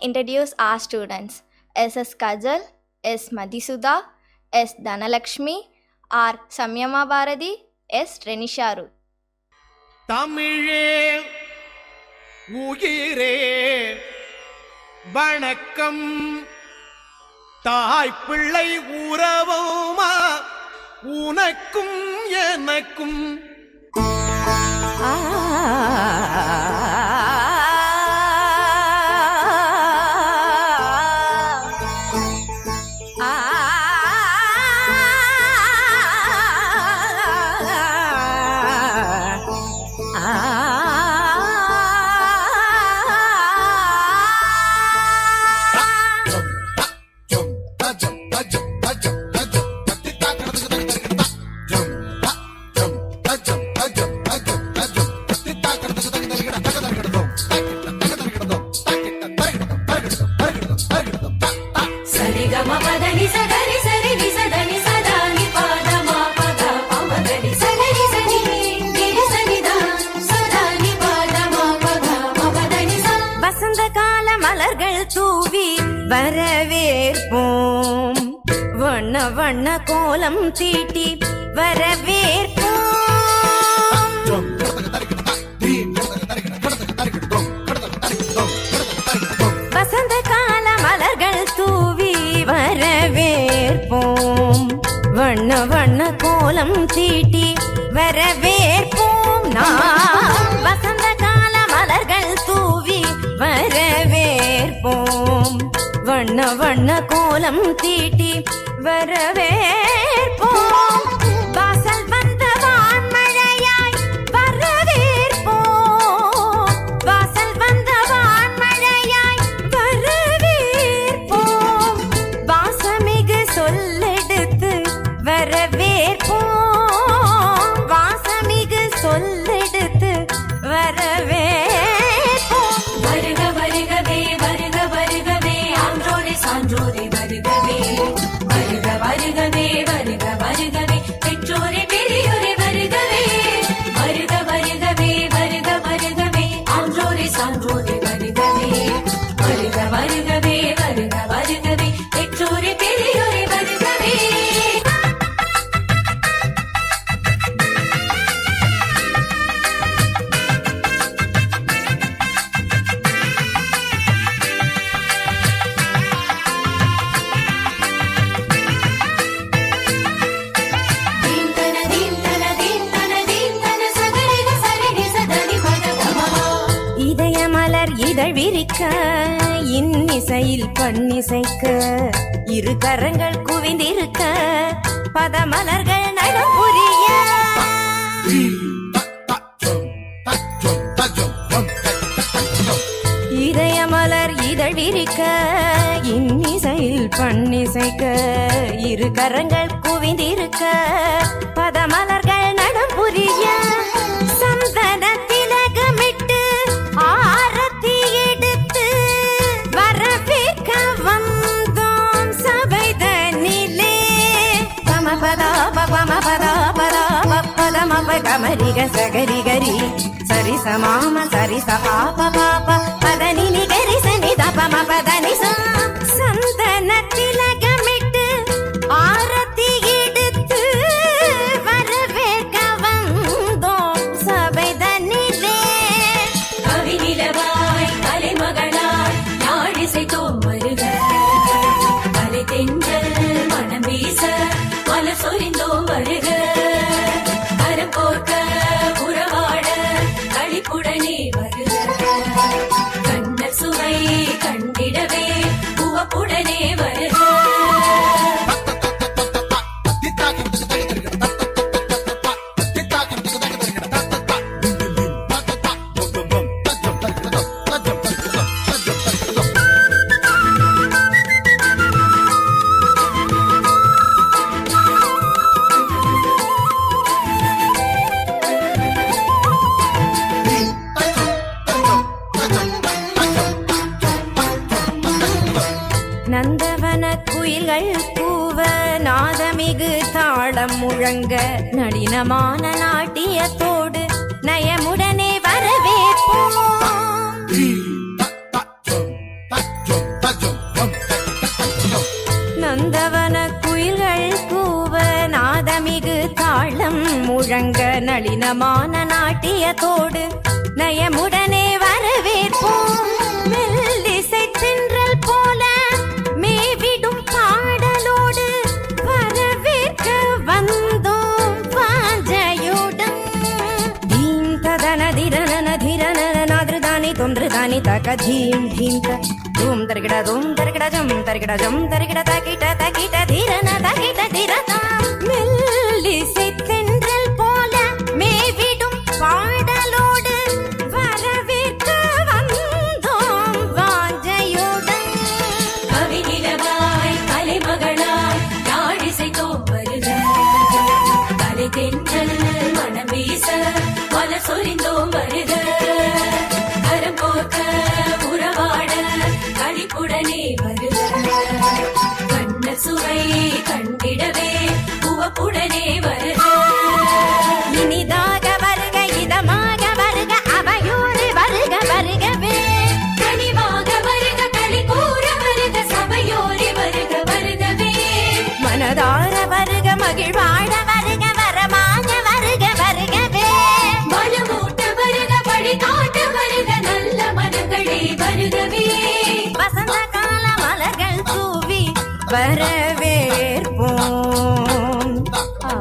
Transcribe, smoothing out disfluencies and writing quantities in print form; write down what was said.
introduce our students. S. Kajal, S. Madhisuda, S. Dhanalakshmi, R. Samyama Bharati, S. Renisharu. தமிழே உயிரே வணக்கம். தாய் பிள்ளை உறவுமா உனக்கும் எனக்கும். வரவேற்போம் வண்ண வண்ண கோலம் தீட்டி வரவேற்போம். வசந்த கால மலர்கள் தூவி வரவேற்போம் வண்ண வண்ண கோலம் தீட்டி வரவேற்போம். நாம் வசந்த கால மலர்கள் தூவி வரவேற்போம் வண்ண வண்ண கோலம் தீட்டி வரவேற்போம். வாசல் வந்த வான்மழையாய் வரவேற்போம். வாசல் வந்த வான்மழையாய் வரவேற்போம். வாசமிகு சொல்லெடுத்து வரவேற்போம். வாசமிகு சொல்லெடுத்து வரவேற்போம். வருக வருகவே வருக வருகவே சான்றோரை வருகவே வருக வருகவே வருக வருகவே பெற்றோரை பெரியோரை வருகவே வருக வருகவே வருக வருகவே ஆன்றோரை சான்றோரை வருகவே வருக வருகவே வருக வருகவே பெற்றோரை பெரியோரை வருகவே. இதழ் விரிக்க இன்னிசையில் பண்ணிசைக்க இரு கரங்கள் குவிந்திருக்க பதமலர்கள் நடம் புரிய இதயமலர் இதழ் விரிக்க இன்னிசையில் பண்ணிசைக்க இரு கரங்கள் குவிந்திருக்க பதமலர்கள் நடம் புரிய சந்தன திலகமிட்டு ஆரத்தி எடுத்து வரவேற்க வந்தோம் சபைதனிலே. பமபதா பமபதா பதா பதமப கமரிக சகரிகரி சரி சமாம சரி சபாப பாப பதனி நிகரி சனித பமபதனி சந்தன திலகமிட்டு ஆரத்தி எடுத்து வரவேற்க வந்தோம் சபைதனிலே. கவிநிலவாய் கலைமகளாய் நாடிசைத்தோம் வருக கலை தென்றல் மனம் வீச மலர் சொரிந்தோம் வருக கரம் கோர்க்க உறவாட களிப்புடனே வருக கண்ணல் சுவை கண்டிடவே உவப்புடனே வருக. நந்தவன குயில்கள் கூவ நாதமிகு தாளம் முழங்க நளினமான நாட்டியத்தோடு நயமுடனே வரவேற்போம். முழங்க நளினமான நாட்டியத்தோடு நயமுடனே வரவேற்போம். மெல்லிசை தென்றல் போல மேவிடும் பாடலோடு வரவேற்க வந்தோம் வாஞ்சையுடன். தீம் ததன திரனன திரனன நாதிருதானி தொந்திருதானி தக தீம் தீம் த தூம் தருகிட தூம் தருகிட ஜம் தருகிட ஜம் தருகிட தகிட தகிட திரன தகிட திரதா. மெல்லிசை தென்றல் போல மேவிடும் பாடலோடு வரவேற்க வந்தோம் வாஞ்சையுடன். கவிநிலவாய் கலைமகளாய் நாடிசைத்தோம் வருக. கலை தென்றல் மனம் வீச மலர் சொரிந்தோம் வருக. கரம் கோர்க்க உறவாட களிப்புடனே வருக. கண்ண சுவை கண்டிடவே உவப்புடனே வருக. இனிதாக வருக இதமாக வருக அவையோடு வருக வருகவே. கனிவாக வருக களி கூற வருக சபையோரே வருக வருகவே. மனதார வருக மகிழ்வாழ வருக வரமாக வருக வருகவே. பலமூட்ட வருக வழி காட்ட வருக நல்ல மனங்களே வருகவே. வசந்த கால மலர்கள் தூவி வரவேற்போம். ஆ